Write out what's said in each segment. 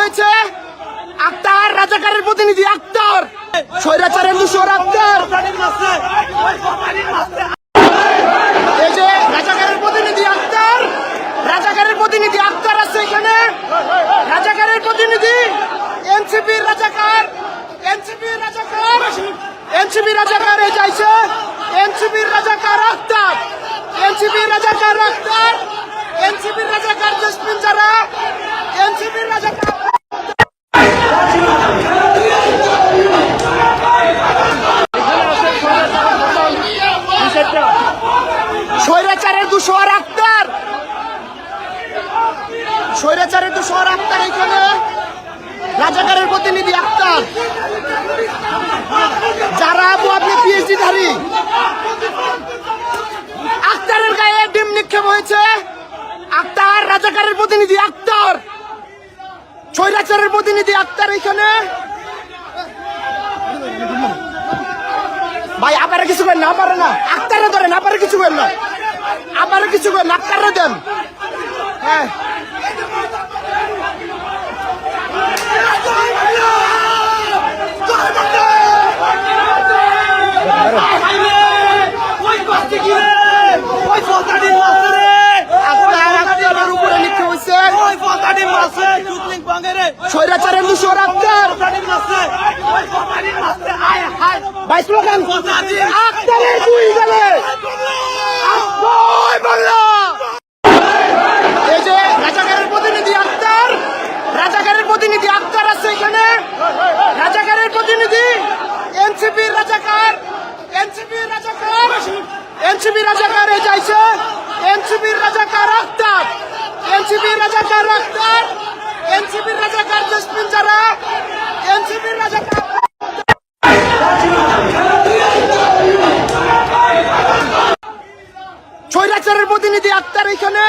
হয়েছে আক্তার, রাজাকারের প্রতিনিধি আক্তার, স্বৈরাচারের দূষর আক্তার। এই যে রাজাকারের প্রতিনিধি আক্তার, রাজাকারের প্রতিনিধি আক্তার আছে এখানে। রাজাকারের প্রতিনিধি এনসিপির রাজাকার, এনসিপির রাজাকার, এনসিপির রাজাকার এই যাইছে। এনসিপির রাজাকার আক্তার, এনসিপির রাজাকার আক্তার, এনসিপির রাজাকার জসমিন যারা, এনসিপির রাজাকার। স্বৈরাচারের দূষর আক্তার, স্বৈরাচারের দূষর আক্তার এখানে। রাজাকারের প্রতিনিধি আক্তার, যারা আপনি পিএইচডি ধারী। আক্তারের গায়ে ডিম নিক্ষেপ হয়েছে আক্তার, রাজাকারের প্রতিনিধি আক্তার, স্বৈরাচারের প্রতিনিধি আক্তার এখানে। ভাই আবারে কিছু করেন না, আবারে না, আক্তারে ধরেন, আবারে কিছু করেন না, আবারে কিছু করেন, আক্তারে দেন। হ্যাঁ উপরে লিখতে হয়েছে স্বৈরাচারের দূষর আক্তার। ভাই স্লোগান আক্তারের দুই গেলে বাংলা। এই যে রাজাকারের প্রতিনিধি আক্তার, রাজাকারের প্রতিনিধি আক্তার আছে এখানে। রাজাকারের প্রতিনিধি এনসিপির রাজাকার, এনসিপির রাজাকার, এনসিপির রাজাকার এই যাইছে। এনসিপির রাজাকার আক্তার, এনসিপির রাজাকার আক্তার, এনসিপির রাজাকার জসমিন যারা, এনসিপির রাজাকার। স্বৈরাচারের প্রতিনিধি আক্তার এখানে।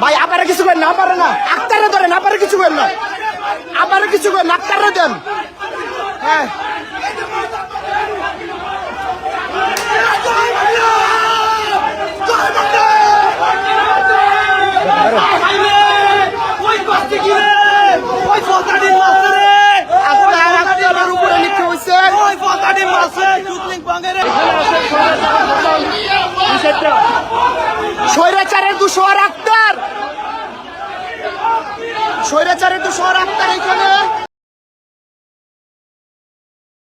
ভাই আবারে কিছু করেন না, আবারে না, আক্তারে ধরেন, আবারে কিছু করেন না, আবারে কিছু করেন, আক্তারে দেন। হ্যাঁ উপরে লিখতে হয়েছে স্বৈরাচারের দূষর আক্তার, স্বৈরাচারের দূষর আক্তার এখানে।